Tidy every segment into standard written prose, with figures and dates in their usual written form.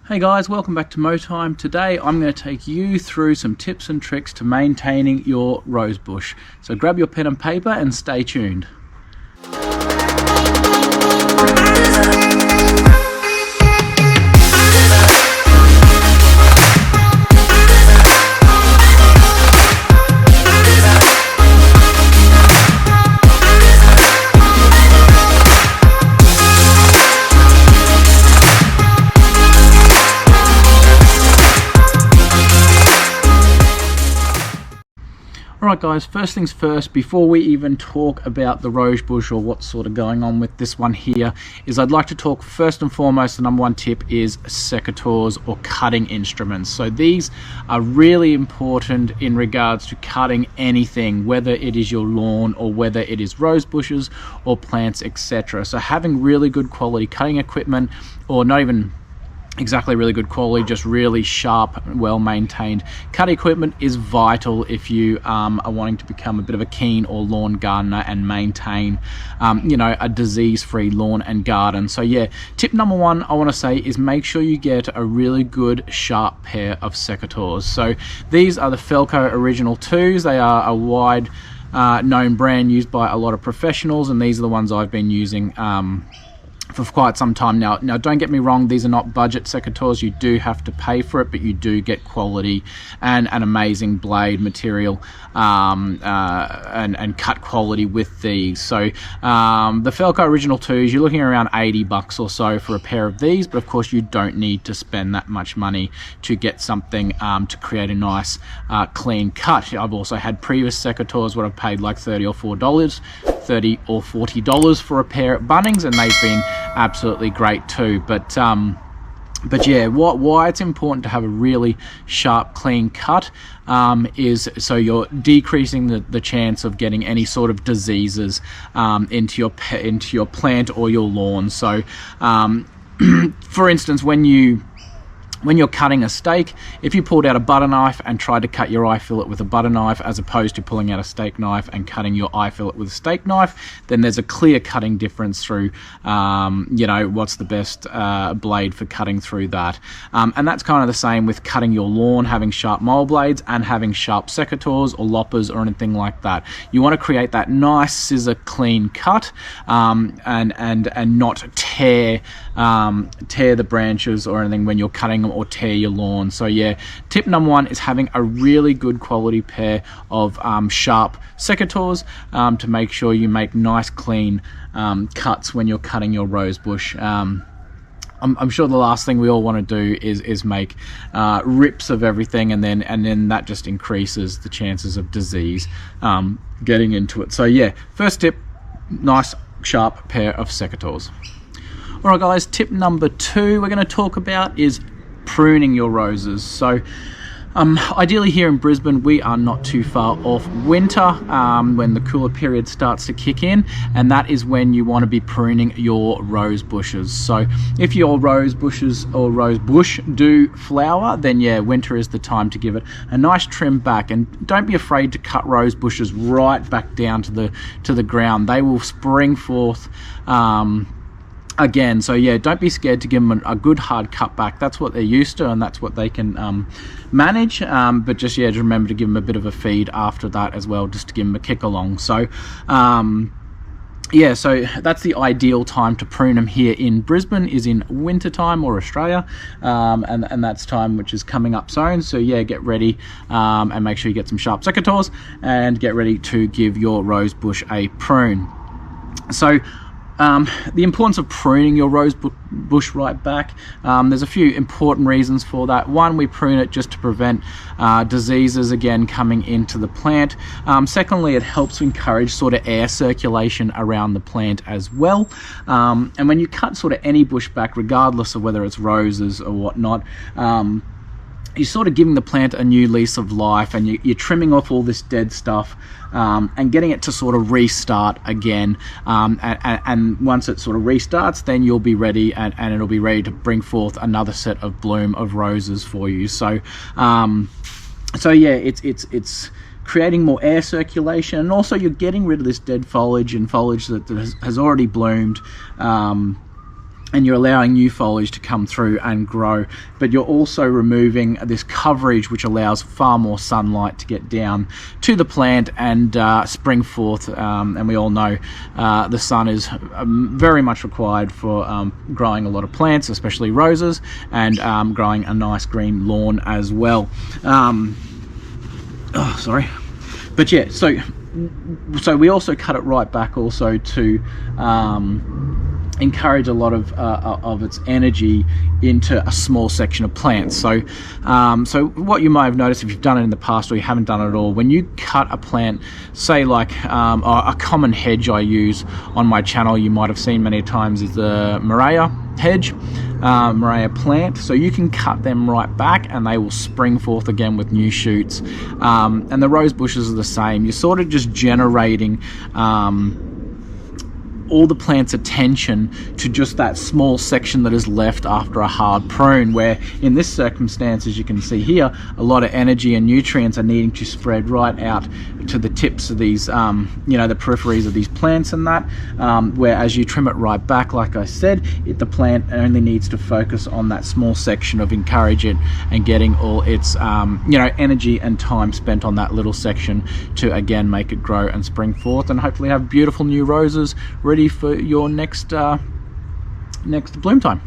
Hey guys, welcome back to Mo Time. Today I'm going to take you through some tips and tricks to maintaining your rose bush. So grab your pen and paper and stay tuned. Alright guys, first things first, before we even talk about the rose bush or what's sort of going on with this one here, is I'd like to talk first and foremost, the number one tip is secateurs or cutting instruments. So these are really important in regards to cutting anything, whether it is your lawn or whether it is rose bushes or plants, etc. So having really good quality cutting equipment, or not even exactly really good quality, just really sharp, well maintained cut equipment is vital if you are wanting to become a bit of a keen or lawn gardener and maintain a disease-free lawn and garden. So yeah, tip number one I want to say is make sure you get a really good sharp pair of secateurs. So these are the Felco Original 2s. They are a wide known brand used by a lot of professionals, and these are the ones I've been using for quite some time now. Now don't get me wrong, these are not budget secateurs. You do have to pay for it, but you do get quality and an amazing blade material and cut quality with these. So the Felco Original 2s, you're looking around $80 or so for a pair of these, but of course you don't need to spend that much money to get something to create a nice clean cut. I've also had previous secateurs where I've paid like $30 or $40 for a pair at Bunnings, and they've been absolutely great too. But yeah, why it's important to have a really sharp, clean cut is so you're decreasing the chance of getting any sort of diseases into your plant or your lawn. So for instance, when you're cutting a steak, if you pulled out a butter knife and tried to cut your eye fillet with a butter knife, as opposed to pulling out a steak knife and cutting your eye fillet with a steak knife, then there's a clear cutting difference through, what's the best blade for cutting through that. And that's kind of the same with cutting your lawn, having sharp mole blades and having sharp secateurs or loppers or anything like that. You want to create that nice scissor clean cut and not tear the branches or anything when you're cutting them or tear your lawn. So yeah, tip number one is having a really good quality pair of sharp secateurs to make sure you make nice clean cuts when you're cutting your rose bush. I'm sure the last thing we all want to do is make rips of everything, and then that just increases the chances of disease getting into it. So yeah, first tip, nice sharp pair of secateurs. Alright guys, tip number two we're going to talk about is pruning your roses. So ideally here in Brisbane we are not too far off winter when the cooler period starts to kick in, and that is when you want to be pruning your rose bushes. So if your rose bushes or rose bush do flower, then yeah, winter is the time to give it a nice trim back, and don't be afraid to cut rose bushes right back down to the ground. They will spring forth again. So yeah, don't be scared to give them a good hard cut back. That's what they're used to and that's what they can manage, but just remember to give them a bit of a feed after that as well, just to give them a kick along. So so that's the ideal time to prune them here in Brisbane, is in winter time or Australia, and that's time which is coming up soon. So yeah, get ready and make sure you get some sharp secateurs and get ready to give your rose bush a prune. So the importance of pruning your rose bush right back, there's a few important reasons for that. One, we prune it just to prevent diseases again coming into the plant. Secondly, it helps encourage sort of air circulation around the plant as well. And when you cut sort of any bush back, regardless of whether it's roses or whatnot, you're sort of giving the plant a new lease of life, and you're trimming off all this dead stuff and getting it to sort of restart again. And once it sort of restarts, then you'll be ready, and it'll be ready to bring forth another set of bloom of roses for you. So yeah, it's creating more air circulation, and also you're getting rid of this dead foliage and foliage that has already bloomed and you're allowing new foliage to come through and grow, but you're also removing this coverage which allows far more sunlight to get down to the plant and spring forth. And we all know the sun is very much required for growing a lot of plants, especially roses, and growing a nice green lawn as well. But yeah, so we also cut it right back also to encourage a lot of its energy into a small section of plants. So what you might have noticed if you've done it in the past or you haven't done it at all, when you cut a plant, say like a common hedge I use on my channel, you might have seen many times, is the Murraya hedge, Murraya plant. So you can cut them right back and they will spring forth again with new shoots. And the rose bushes are the same. You're sort of just generating all the plant's attention to just that small section that is left after a hard prune, where in this circumstance, as you can see here, a lot of energy and nutrients are needing to spread right out to the tips of these, the peripheries of these plants and that, where as you trim it right back, like I said, the plant only needs to focus on that small section of encourage it and getting all its, energy and time spent on that little section to again make it grow and spring forth and hopefully have beautiful new roses ready for your next bloom time.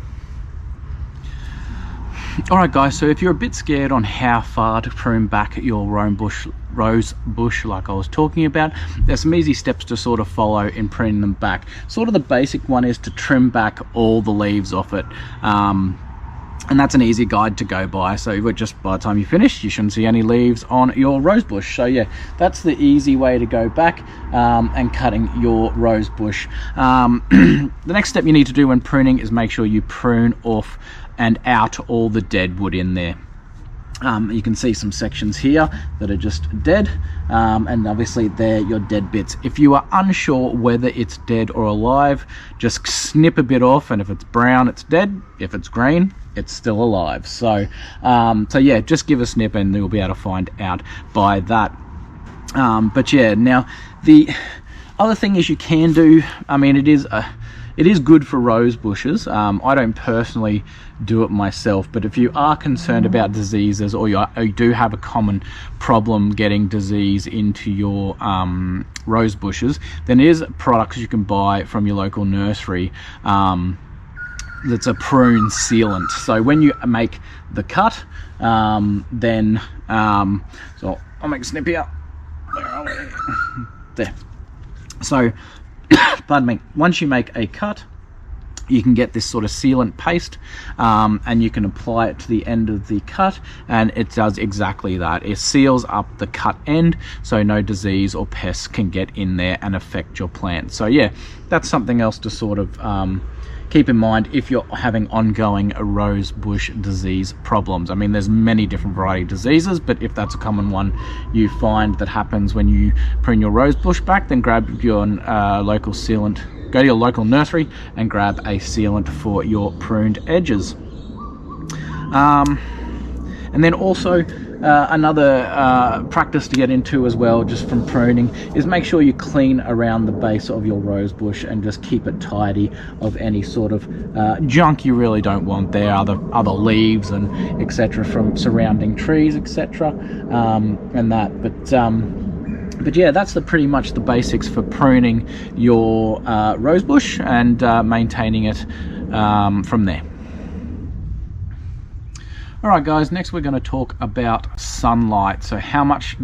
Alright guys, so if you're a bit scared on how far to prune back your rose bush like I was talking about, there's some easy steps to sort of follow in pruning them back. Sort of the basic one is to trim back all the leaves off it. And that's an easy guide to go by, so just by the time you finish you shouldn't see any leaves on your rose bush. So yeah, that's the easy way to go back and cutting your rose bush. The next step you need to do when pruning is make sure you prune off and out all the dead wood in there. You can see some sections here that are just dead, and obviously they're your dead bits. If you are unsure whether it's dead or alive, just snip a bit off, and if it's brown it's dead, if it's green it's still alive. So yeah, just give a snip and you'll be able to find out by that. But yeah, now the other thing is you can do, I mean, it is good for rose bushes. I don't personally do it myself, but if you are concerned about diseases or you do have a common problem getting disease into your rose bushes, then there's products you can buy from your local nursery that's a prune sealant. So when you make the cut, so I'll make a snip here. Where are we? There. So pardon me, once you make a cut, you can get this sort of sealant paste, and you can apply it to the end of the cut, and it does exactly that. It seals up the cut end so no disease or pests can get in there and affect your plant. So yeah, that's something else to sort of keep in mind if you're having ongoing rose bush disease problems. I mean, there's many different variety of diseases, but if that's a common one you find that happens when you prune your rose bush back, then grab your local sealant, go to your local nursery and grab a sealant for your pruned edges. And then also another practice to get into as well, just from pruning, is make sure you clean around the base of your rose bush and just keep it tidy of any sort of junk you really don't want there, other leaves and etc. from surrounding trees, etc. And that. But yeah, that's pretty much the basics for pruning your rose bush and maintaining it from there. Alright guys, next we're going to talk about sunlight. So how much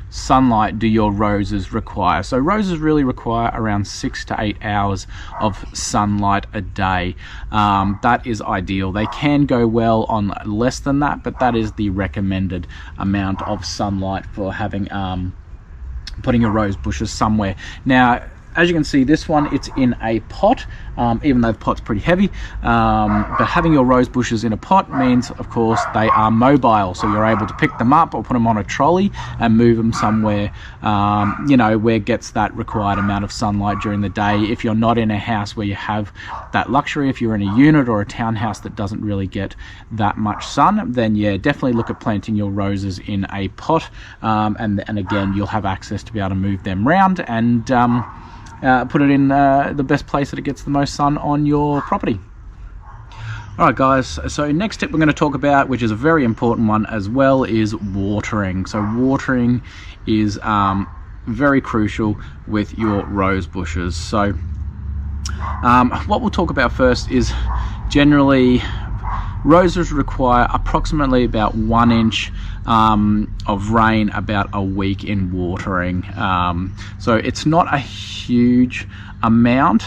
sunlight do your roses require? So roses really require around 6 to 8 hours of sunlight a day. That is ideal. They can go well on less than that, but that is the recommended amount of sunlight for having putting your rose bushes somewhere. Now, as you can see, this one, it's in a pot, even though the pot's pretty heavy, but having your rose bushes in a pot means, of course, they are mobile, so you're able to pick them up or put them on a trolley and move them somewhere, where it gets that required amount of sunlight during the day. If you're not in a house where you have that luxury, if you're in a unit or a townhouse that doesn't really get that much sun, then yeah, definitely look at planting your roses in a pot, and again, you'll have access to be able to move them around and put it in the best place that it gets the most sun on your property. Alright guys, so next tip we're going to talk about, which is a very important one as well, is watering. So watering is very crucial with your rose bushes. So what we'll talk about first is generally roses require approximately about 1 inch of rain about a week in watering. So it's not a huge amount.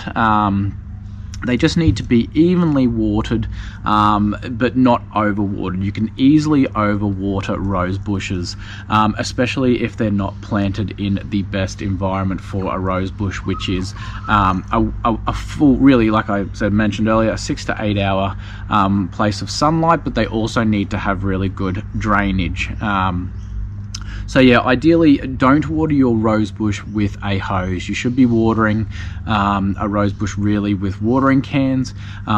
They just need to be evenly watered, but not overwatered. You can easily overwater rose bushes, especially if they're not planted in the best environment for a rose bush, which is a full, really, like I mentioned earlier, a 6 to 8 hour place of sunlight, but they also need to have really good drainage. So yeah, ideally don't water your rose bush with a hose. You should be watering a rose bush really with watering cans,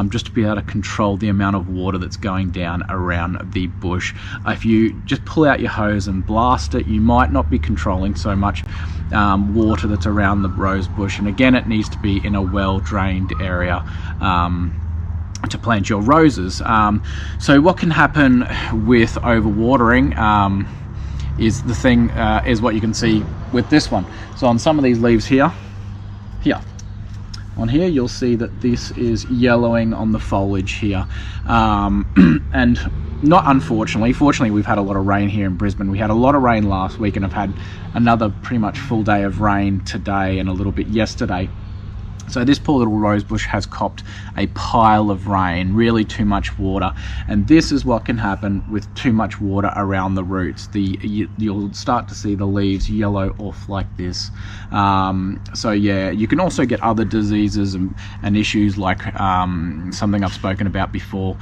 just to be able to control the amount of water that's going down around the bush. If you just pull out your hose and blast it, you might not be controlling so much water that's around the rose bush. And again, it needs to be in a well-drained area to plant your roses. So what can happen with overwatering is what you can see with this one. So on some of these leaves here on here, you'll see that this is yellowing on the foliage here, and not unfortunately, fortunately we've had a lot of rain here in Brisbane. We had a lot of rain last week and have had another pretty much full day of rain today and a little bit yesterday. So this poor little rose bush has copped a pile of rain, really too much water, and this is what can happen with too much water around the roots. You'll start to see the leaves yellow off like this. So yeah, you can also get other diseases and issues like something I've spoken about before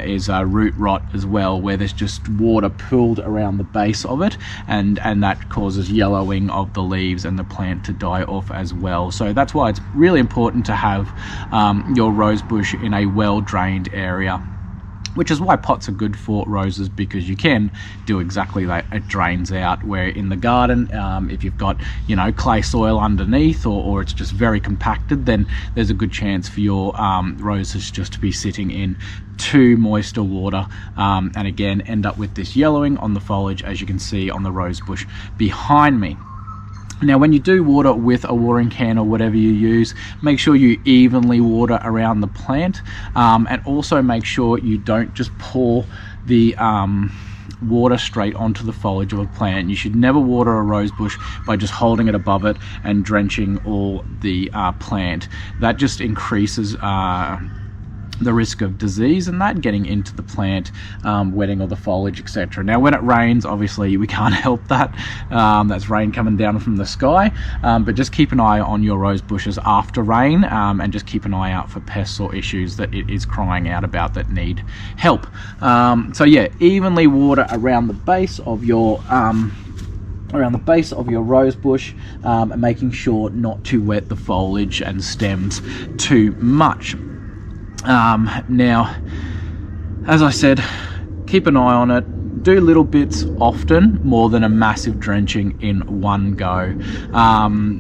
is root rot as well, where there's just water pooled around the base of it, and that causes yellowing of the leaves and the plant to die off as well. So that's why it's really important to have your rose bush in a well-drained area, which is why pots are good for roses, because you can do exactly that. It drains out. Where in the garden, if you've got clay soil underneath, or it's just very compacted, then there's a good chance for your roses just to be sitting in too moisture water, and again end up with this yellowing on the foliage, as you can see on the rose bush behind me. Now when you do water with a watering can or whatever you use, make sure you evenly water around the plant, and also make sure you don't just pour the water straight onto the foliage of a plant. You should never water a rose bush by just holding it above it and drenching all the plant. That just increases the risk of disease and that getting into the plant, wetting all the foliage, etc. Now when it rains, obviously we can't help that. That's rain coming down from the sky, but just keep an eye on your rose bushes after rain, and just keep an eye out for pests or issues that it is crying out about that need help. So yeah, evenly water around the base of your rose bush, and making sure not to wet the foliage and stems too much. Now, as I said, keep an eye on it. Do little bits often, more than a massive drenching in one go.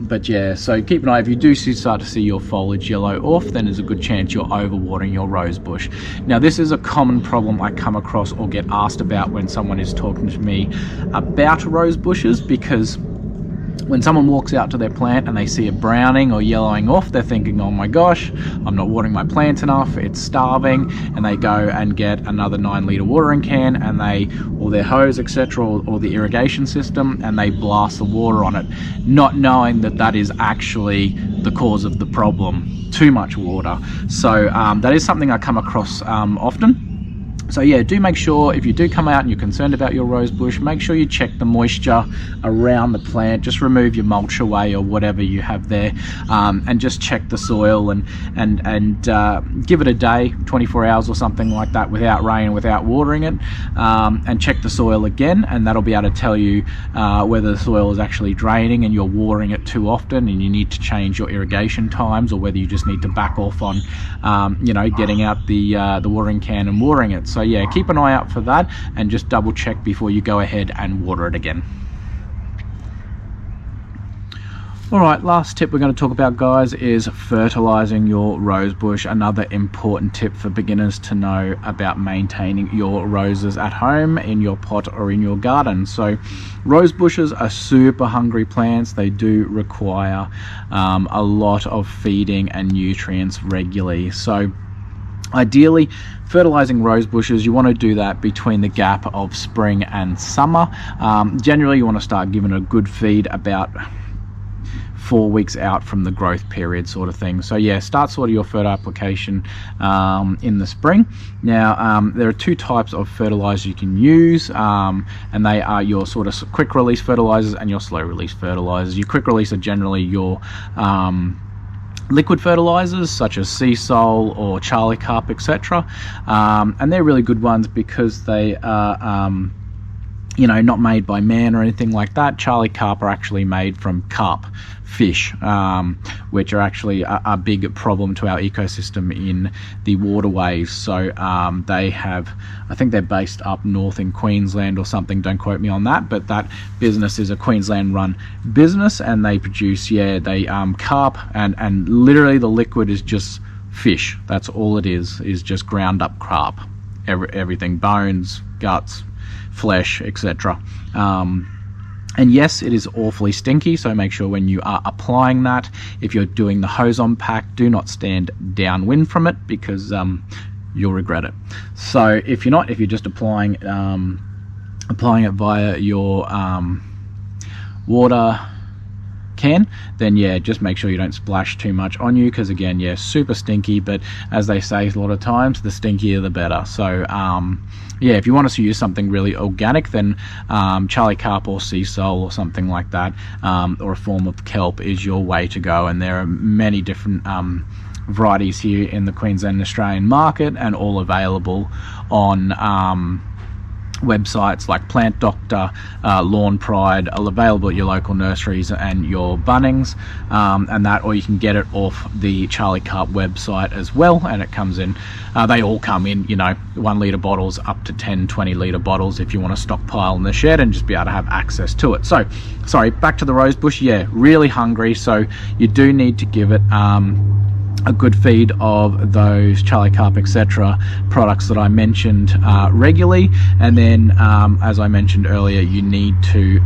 But yeah, so keep an eye. If you do start to see your foliage yellow off, then there's a good chance you're overwatering your rose bush. Now this is a common problem I come across or get asked about when someone is talking to me about rose bushes, because when someone walks out to their plant and they see it browning or yellowing off, they're thinking, oh my gosh, I'm not watering my plant enough, it's starving, and they go and get another 9-litre watering can and or their hose, etc., or the irrigation system, and they blast the water on it, not knowing that that is actually the cause of the problem, too much water. So that is something I come across often. So yeah, do make sure, if you do come out and you're concerned about your rose bush, make sure you check the moisture around the plant. Just remove your mulch away or whatever you have there, and just check the soil and give it a day, 24 hours or something like that, without rain, without watering it, and check the soil again, and that'll be able to tell you whether the soil is actually draining and you're watering it too often and you need to change your irrigation times, or whether you just need to back off on getting out the watering can and watering it. So yeah, keep an eye out for that, and just double check before you go ahead and water it again. Alright, last tip we're going to talk about, guys, is fertilizing your rose bush. Another important tip for beginners to know about maintaining your roses at home, in your pot or in your garden. So rose bushes are super hungry plants. They do require a lot of feeding and nutrients regularly. So ideally, fertilizing rose bushes, you want to do that between the gap of spring and summer. Generally, you want to start giving a good feed about 4 weeks out from the growth period, sort of thing. So yeah, start sort of your fertile application in the spring. Now there are two types of fertilizer you can use, and they are your sort of quick release fertilizers and your slow release fertilizers. Your quick release are generally your liquid fertilizers such as sea salt or Charlie Carp, etc., and they're really good ones because they are you know, not made by man or anything like that. Charlie Carp are actually made from carp fish, which are actually a big problem to our ecosystem in the waterways. So they have, I think they're based up north in Queensland or something, don't quote me on that, but that business is a Queensland run business, and they produce, yeah, they carp, and literally the liquid is just fish. That's all it is just ground up carp, everything, bones, guts, flesh, etc. And yes, it is awfully stinky, so make sure when you are applying that, if you're doing the hose on pack, do not stand downwind from it, because you'll regret it. So if you're just applying it via your water can, then yeah, just make sure you don't splash too much on you, because again, yeah, super stinky, but as they say a lot of times, the stinkier the better. So yeah, if you want us to use something really organic, then Charlie Carp or sea salt or something like that, or a form of kelp is your way to go. And there are many different varieties here in the Queensland Australian market, and all available on websites like Plant Doctor, Lawn Pride, are available at your local nurseries and your Bunnings, and that, or you can get it off the Charlie Carp website as well, and it comes in, they all come in, you know, 1 litre bottles up to 10-20 litre bottles if you want to stockpile in the shed and just be able to have access to it. So sorry, back to the rose bush. Yeah, really hungry, so you do need to give it a good feed of those Charlie Carp, etc. products that I mentioned regularly. And then as I mentioned earlier, you need to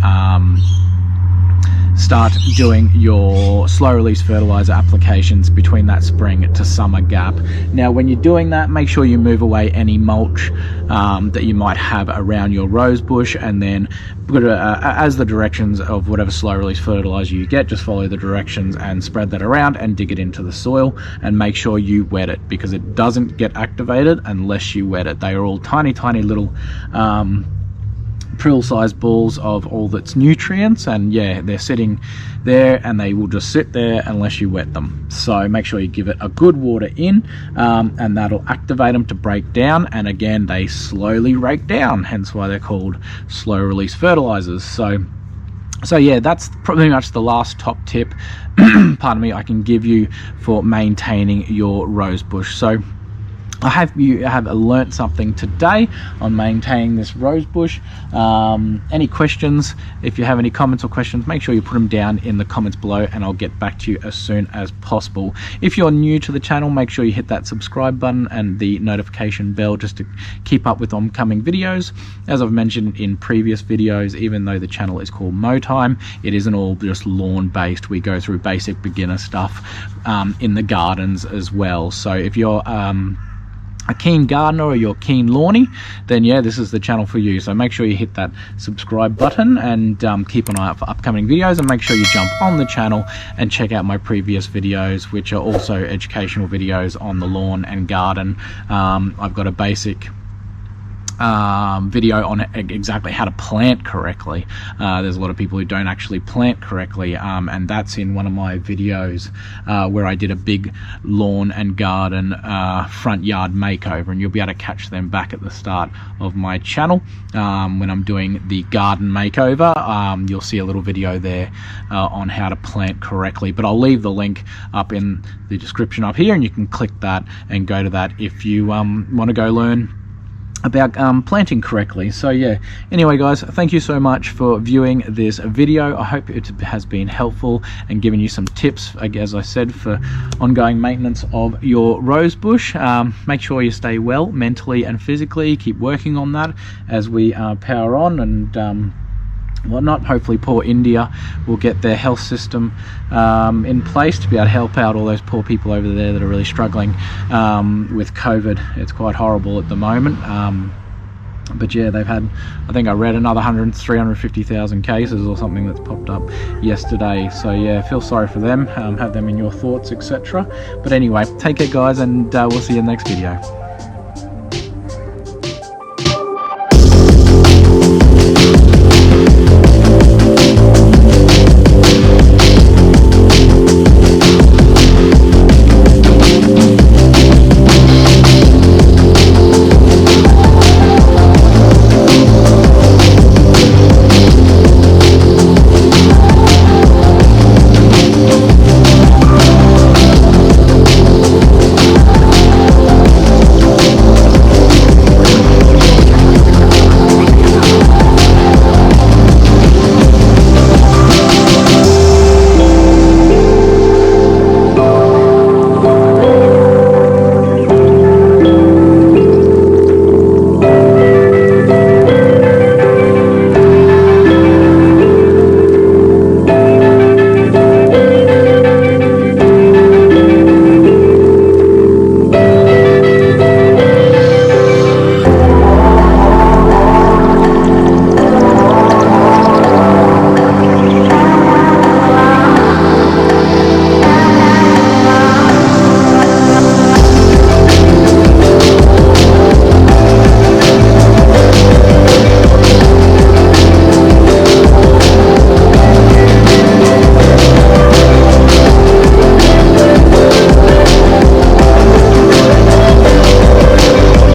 start doing your slow release fertilizer applications between that spring to summer gap. Now when you're doing that, make sure you move away any mulch that you might have around your rose bush, and then as the directions of whatever slow release fertilizer you get, just follow the directions and spread that around and dig it into the soil, and make sure you wet it, because it doesn't get activated unless you wet it. They are all tiny little prill-sized balls of all that's nutrients, and yeah, they're sitting there and they will just sit there unless you wet them. So make sure you give it a good water in, and that'll activate them to break down, and again, they slowly break down, hence why they're called slow release fertilizers. So yeah, that's pretty much the last top tip pardon me, I can give you for maintaining your rose bush. So I hope you have learnt something today on maintaining this rose bush. Any questions, if you have any comments or questions, make sure you put them down in the comments below, and I'll get back to you as soon as possible. If you're new to the channel, make sure you hit that subscribe button and the notification bell just to keep up with oncoming videos. As I've mentioned in previous videos, even though the channel is called Mow Time, it isn't all just lawn based. We go through basic beginner stuff in the gardens as well. So if you're a keen gardener or you're keen lawny, then yeah, this is the channel for you. So make sure you hit that subscribe button and keep an eye out for upcoming videos, and make sure you jump on the channel and check out my previous videos, which are also educational videos on the lawn and garden. I've got a basic video on exactly how to plant correctly. There's a lot of people who don't actually plant correctly, and that's in one of my videos where I did a big lawn and garden front yard makeover, and you'll be able to catch them back at the start of my channel when I'm doing the garden makeover. You'll see a little video there on how to plant correctly, but I'll leave the link up in the description up here, and you can click that and go to that if you want to go learn planting correctly. So yeah, anyway guys, thank you so much for viewing this video. I hope it has been helpful and given you some tips, as I said, for ongoing maintenance of your rose bush. Make sure you stay well mentally and physically. Keep working on that as we power on and whatnot. Hopefully poor India will get their health system in place to be able to help out all those poor people over there that are really struggling with COVID. It's quite horrible at the moment. But yeah, they've had, I think I read, another 350,000 cases or something that's popped up yesterday. So yeah, feel sorry for them. Have them in your thoughts, etc. But anyway, take care guys, and we'll see you in the next video.